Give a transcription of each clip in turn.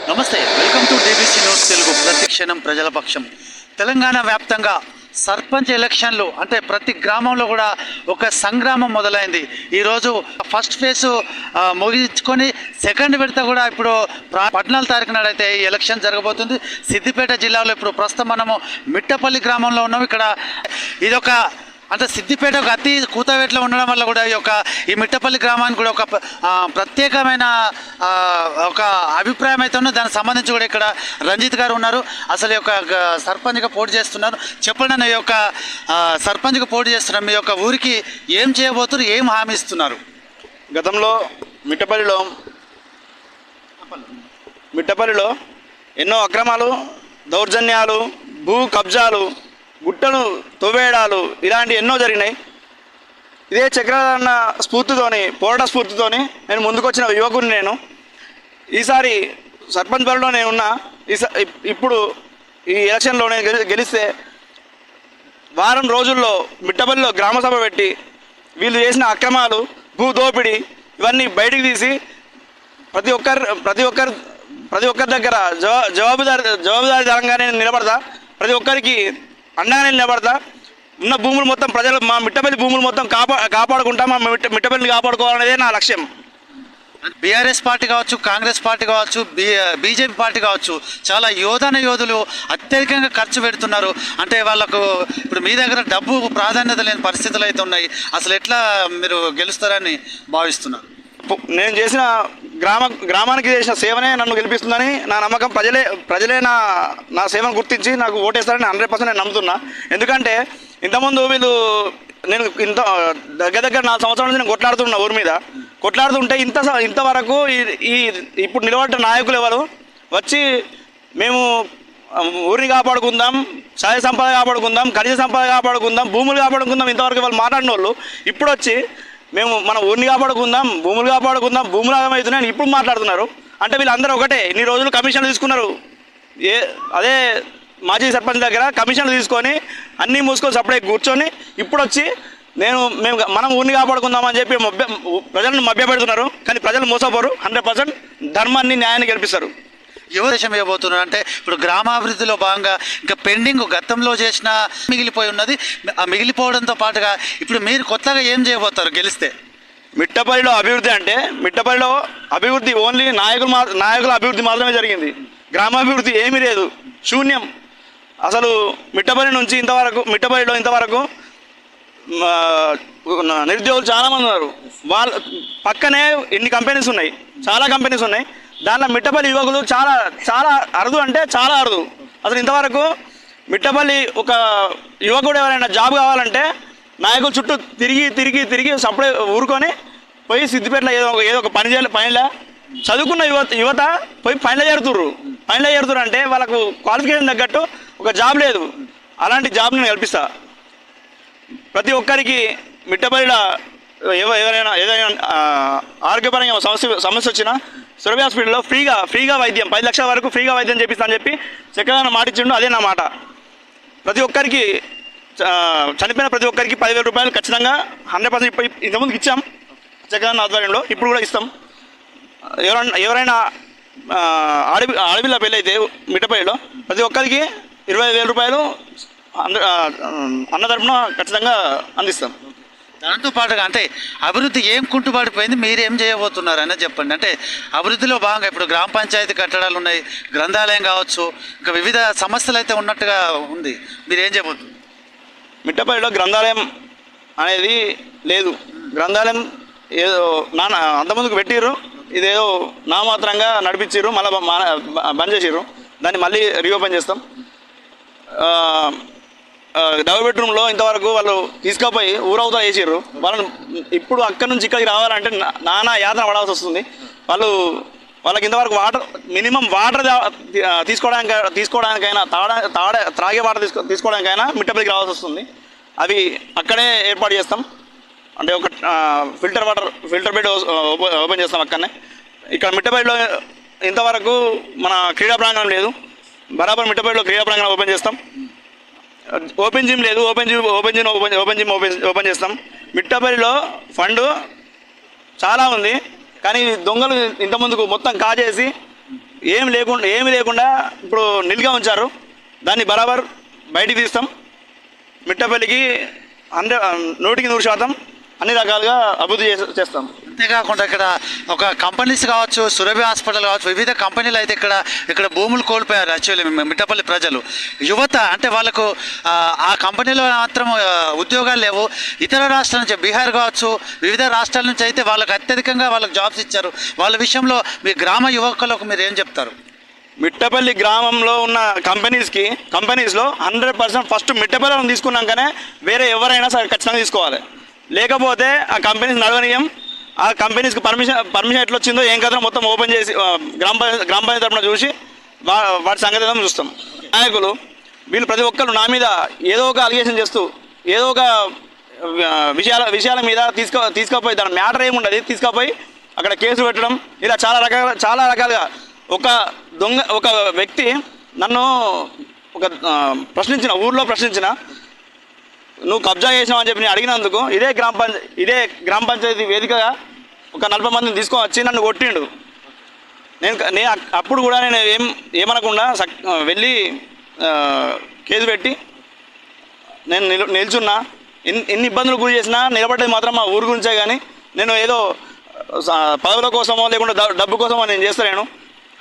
నమస్తే, welcome to DBC news Telugu. ప్రతిక్షణం ప్రజల పక్షం. తెలంగాణ వ్యాప్తంగా సర్పంచ్ ఎలక్షన్లు అంటే ప్రతి గ్రామంలో కూడా ఒక సంగ్రామం మొదలైంది. ఈరోజు ఫస్ట్ ఫేజ్ ముగించుకొని సెకండ్ విడత కూడా ఇప్పుడు 14 తారీఖు నాడైతే ఈ ఎలక్షన్ జరగబోతుంది. సిద్దిపేట జిల్లాలో ఇప్పుడు ప్రస్తుతం మనము మిట్టపల్లి గ్రామంలో ఉన్నాం. ఇక్కడ ఇదొక అంటే సిద్దిపేట ఒక అతి కూతవేట్లో ఉండడం వల్ల కూడా ఈ మిట్టపల్లి గ్రామానికి కూడా ఒక ప్రత్యేకమైన ఒక అభిప్రాయం అయితే ఉన్నది. దానికి సంబంధించి కూడా ఇక్కడ రంజిత్ గారు ఉన్నారు. అసలు ఈ యొక్క సర్పంచ్గా పోటీ చేస్తున్నారు. చెప్పండి అన్న, ఈ యొక్క సర్పంచ్గా పోటీ చేస్తున్నారు, మీ యొక్క ఊరికి ఏం చేయబోతున్నారు, ఏం హామీ ఇస్తున్నారు? గతంలో మిట్టపల్లిలో ఎన్నో అక్రమాలు, దౌర్జన్యాలు, భూ కబ్జాలు, గుట్టలు తవ్వేయడాలు ఇలాంటి ఎన్నో జరిగినాయి. ఇదే చక్రధరన్న స్ఫూర్తితోని, పోరాట స్ఫూర్తితోని నేను ముందుకొచ్చిన యువకుని. నేను ఈసారి సర్పంచ్ బరిలో నేనున్నా. ఇప్పుడు ఈ ఎలక్షన్లో నేను గెలిస్తే వారం రోజుల్లో మిట్టపల్లిలో గ్రామసభ పెట్టి వీళ్ళు చేసిన అక్రమాలు, భూ దోపిడీ ఇవన్నీ బయటికి తీసి ప్రతి ఒక్కరి దగ్గర జవాబుదారీతనంగానే నిలబడతా. ప్రతి ఒక్కరికి అండగానే నిలబడతా. ఉన్న భూములు మొత్తం మా మిట్టపల్లి భూములు మొత్తం కాపాడుకుంటా. మా మిట్టపల్లిని కాపాడుకోవాలనేదే నా లక్ష్యం. బీఆర్ఎస్ పార్టీ కావచ్చు, కాంగ్రెస్ పార్టీ కావచ్చు, బీజేపీ పార్టీ కావచ్చు, చాలా యోధులు అత్యధికంగా ఖర్చు పెడుతున్నారు. అంటే వాళ్ళకు ఇప్పుడు మీ దగ్గర డబ్బు ప్రాధాన్యత లేని పరిస్థితులు అయితే ఉన్నాయి. అసలు ఎట్లా మీరు గెలుస్తారని భావిస్తున్నారు? నేను చేసిన గ్రామానికి చేసిన సేవనే నన్ను గెలిపిస్తుందని నా నమ్మకం. ప్రజలే నా సేవను గుర్తించి నాకు ఓటేస్తారని 100% నేను నమ్ముతున్నా. ఎందుకంటే ఇంతకుముందు నేను దగ్గర 4 సంవత్సరాల నుంచి నేను కొట్లాడుతున్నా ఊరి మీద. కొట్లాడుతుంటే ఇంతవరకు ఇప్పుడు నిలబడ్డ నాయకులు ఎవరు వచ్చి మేము ఊరిని కాపాడుకుందాం, సహజ సంపద కాపాడుకుందాం, ఖనిజ సంపద కాపాడుకుందాం, భూములు కాపాడుకుందాం, ఇంతవరకు వాళ్ళు మాట్లాడిన వాళ్ళు ఇప్పుడు వచ్చి మేము మన ఊరిని కాపాడుకుందాం, భూములు కాపాడుకుందాం, భూములు ఆగమవుతున్నాయని ఇప్పుడు మాట్లాడుతున్నారు. అంటే వీళ్ళందరూ ఒకటే. ఇన్ని రోజులు కమిషన్లు తీసుకున్నారు. అదే మాజీ సర్పంచ్ దగ్గర కమిషన్లు తీసుకొని అన్నీ మూసుకొని సపరేట్ కూర్చొని ఇప్పుడు వచ్చి మనం ఊరిని కాపాడుకుందామని చెప్పి ప్రజలను మభ్యపెడుతున్నారు. కానీ ప్రజలు మోసపోరు. 100% ధర్మాన్ని, న్యాయాన్ని గెలిపిస్తారు. యువదేశం ఇవ్వబోతున్నారు. అంటే ఇప్పుడు గ్రామాభివృద్ధిలో భాగంగా ఇంకా పెండింగ్ గతంలో చేసిన మిగిలిపోయి ఉన్నది. ఆ మిగిలిపోవడంతో పాటుగా ఇప్పుడు మీరు కొత్తగా ఏం చేయబోతారు గెలిస్తే? మిట్టపల్లిలో అభివృద్ధి అంటే మిట్టపల్లిలో అభివృద్ధి ఓన్లీ నాయకుల అభివృద్ధి మాత్రమే జరిగింది. గ్రామాభివృద్ధి ఏమీ లేదు, శూన్యం. అసలు మిట్టపల్లిలో ఇంతవరకు నిరుద్యోగులు చాలామంది ఉన్నారు. వాళ్ళ పక్కనే ఎన్ని కంపెనీస్ ఉన్నాయి, చాలా కంపెనీస్ ఉన్నాయి. దాంట్లో మిట్టపల్లి యువకులు చాలా చాలా అరుదు, అంటే చాలా అరుదు. అసలు ఇంతవరకు మిట్టపల్లి ఒక యువకుడు ఎవరైనా జాబ్ కావాలంటే నాయకులు చుట్టూ తిరిగి సపడే ఊరుకొని పోయి సిద్దిపేటలో ఏదో ఒక పనిలో చదువుకున్న యువత పోయి పనిలో చేరుతుర్రు అంటే వాళ్ళకు క్వాలిఫికేషన్ తగ్గట్టు ఒక జాబ్ లేదు. అలాంటి జాబ్ నేను కల్పిస్తా. ప్రతి ఒక్కరికి మిట్టపల్లిలో ఏదైనా ఆరోగ్యపరంగా సమస్య వచ్చినా సురభి హాస్పిటల్లో ఫ్రీగా వైద్యం 10 లక్షల వరకు ఫ్రీగా వైద్యం చేపిస్తా అని చెప్పి చక్కగా మాటిచ్చిండు. అదే నా మాట. ప్రతి ఒక్కరికి చనిపోయిన ప్రతి ఒక్కరికి 10,000 రూపాయలు ఖచ్చితంగా 100% ఇంతకుముందుకు ఇచ్చాం చక్కగా ఆధ్వర్యంలో. ఇప్పుడు కూడా ఇస్తాం. ఎవరైనా అడవిలో పెళ్ళి అయితే మిట్టపల్లిలో ప్రతి ఒక్కరికి 25,000 రూపాయలు అన్న తరపున ఖచ్చితంగా అందిస్తాం. దాంతో పాటుగా అంటే అభివృద్ధి ఏం కుంటుపడిపోయింది, మీరేం చేయబోతున్నారు అనేది చెప్పండి. అంటే అభివృద్ధిలో భాగంగా ఇప్పుడు గ్రామ పంచాయతీ కట్టడాలు ఉన్నాయి, గ్రంథాలయం కావచ్చు, ఇంకా వివిధ సమస్యలు అయితే ఉన్నట్టుగా ఉంది. మీరేం చేయబోతున్నారు? మిట్టపల్లిలో గ్రంథాలయం అనేది లేదు. గ్రంథాలయం ఏదో అంతకుముందుకు పెట్టిర్రు, ఇదేదో నామాత్రంగా నడిపించారు, మళ్ళీ బంద్ చేసిర్రు. దాన్ని మళ్ళీ రీఓపెన్ చేస్తాం. డబుల్ బెడ్రూమ్లో ఇంతవరకు వాళ్ళు తీసుకుపోయి ఊరవుతా వేసారు. వాళ్ళని ఇప్పుడు అక్కడి నుంచి ఇక్కడికి రావాలంటే నానా యాతన పడాల్సి వస్తుంది. వాళ్ళకి ఇంతవరకు మినిమం వాటర్ తీసుకోవడానికైనా త్రాగే వాటర్ తీసుకోవడానికైనా మిట్టపల్లికి రావాల్సి వస్తుంది. అవి అక్కడే ఏర్పాటు చేస్తాం. అంటే ఒక ఫిల్టర్ బెడ్ ఓపెన్ చేస్తాం అక్కడనే. ఇక్కడ మిట్టపల్లిలో ఇంతవరకు మన క్రీడా ప్రాంగణం లేదు. బరాబర్ మిట్టపల్లిలో క్రీడా ప్రాంగణం ఓపెన్ చేస్తాం. ఓపెన్ జిమ్ లేదు, ఓపెన్ చేస్తాం. మిట్టపల్లిలో ఫండ్ చాలా ఉంది, కానీ దొంగలు ఇంతకుముందుకు మొత్తం కాజేసి ఏమి లేకుండా ఇప్పుడు నిల్గా ఉంచారు. దాన్ని బరాబర్ బయటికి తీస్తాం. మిట్టపల్లికి 100% అన్ని రకాలుగా అభివృద్ధి చేస్తాం. అంతేకాకుండా ఇక్కడ ఒక కంపెనీస్ కావచ్చు, సురభి హాస్పిటల్ కావచ్చు, వివిధ కంపెనీలు అయితే ఇక్కడ భూములు కోల్పోయారు. యాక్చువల్లీ మిట్టపల్లి ప్రజలు, యువత అంటే వాళ్ళకు ఆ కంపెనీలో మాత్రం ఉద్యోగాలు లేవు. ఇతర రాష్ట్రాల నుంచి బీహార్ కావచ్చు, వివిధ రాష్ట్రాల నుంచి అయితే వాళ్ళకి అత్యధికంగా వాళ్ళకి జాబ్స్ ఇచ్చారు. వాళ్ళ విషయంలో మీ గ్రామ యువకులకు మీరు ఏం చెప్తారు? మిట్టపల్లి గ్రామంలో ఉన్న కంపెనీస్లో 100% ఫస్ట్ మిట్టపల్లిని తీసుకున్నాకనే వేరే ఎవరైనా సరే ఖచ్చితంగా తీసుకోవాలి. లేకపోతే ఆ కంపెనీస్ నడవనీయం. ఆ కంపెనీస్కి పర్మిషన్ ఎట్లా వచ్చిందో ఏం కథ మొత్తం ఓపెన్ చేసి గ్రామ పంచాయతీ తరఫున చూసి వాటి సంగతి ఏదో చూస్తాం. నాయకులు వీళ్ళు ప్రతి ఒక్కరు నా మీద ఏదో ఒక అలిగేషన్ చేస్తూ ఏదో ఒక విషయాల మీద తీసుకుపోయి దాని మ్యాటర్ ఏముండదు తీసుకుపోయి అక్కడ కేసు పెట్టడం, ఇలా చాలా రకాలుగా ఒక వ్యక్తి నన్ను ఊర్లో ప్రశ్నించిన నువ్వు కబ్జా చేసినావు అని చెప్పి నేను అడిగినందుకు ఇదే గ్రామ పంచాయతీ వేదికగా ఒక 40 మందిని తీసుకొని వచ్చి నన్ను కొట్టిండు. నేను అప్పుడు కూడా నేను ఏమనకుండా వెళ్ళి కేసు పెట్టి నేను నిల్చున్నా. ఎన్ని ఇబ్బందులు గురి చేసినా నిలబడ్డది మాత్రం మా ఊరు గురించే, కానీ నేను ఏదో పదవుల కోసమో లేకుండా డబ్బు కోసమో నేను చేస్తలేను.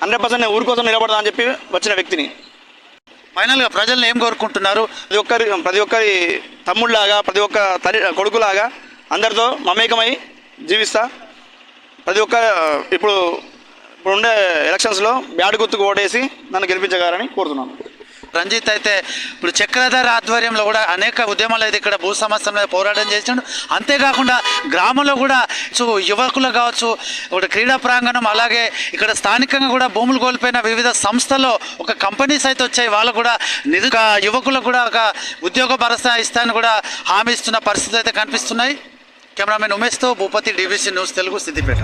100% నేను ఊరి కోసం నిలబడదా అని చెప్పి వచ్చిన వ్యక్తిని. ఫైనల్గా ప్రజలను ఏం కోరుకుంటున్నారు? ప్రతి ఒక్కరి తమ్ముళ్ళలాగా, ప్రతి ఒక్క కొడుకులాగా అందరితో మమేకమై జీవిస్తా. ప్రతి ఒక్క ఇప్పుడు ఉండే ఎలక్షన్స్లో బ్యాడ్ గుర్తుకు ఓటేసి నన్ను గెలిపించగలరని కోరుతున్నాను. రంజిత్ అయితే ఇప్పుడు చక్రధర్ ఆధ్వర్యంలో కూడా అనేక ఉద్యమాలు అయితే ఇక్కడ భూ సమస్యల మీద పోరాటం చేసిండు. అంతేకాకుండా గ్రామంలో కూడా యువకులు కావచ్చు, ఇప్పుడు క్రీడా ప్రాంగణం, అలాగే ఇక్కడ స్థానికంగా కూడా భూములు కోల్పోయిన వివిధ సంస్థల్లో ఒక కంపెనీస్ అయితే వచ్చాయి. వాళ్ళు కూడా యువకులకు కూడా ఒక ఉద్యోగ భరోసా ఇస్తానని కూడా హామీ ఇస్తున్న పరిస్థితులు అయితే కనిపిస్తున్నాయి. కెమెరామెన్ ఉమేష్తో భూపతి, DBC న్యూస్ తెలుగు, సిద్దిపేట.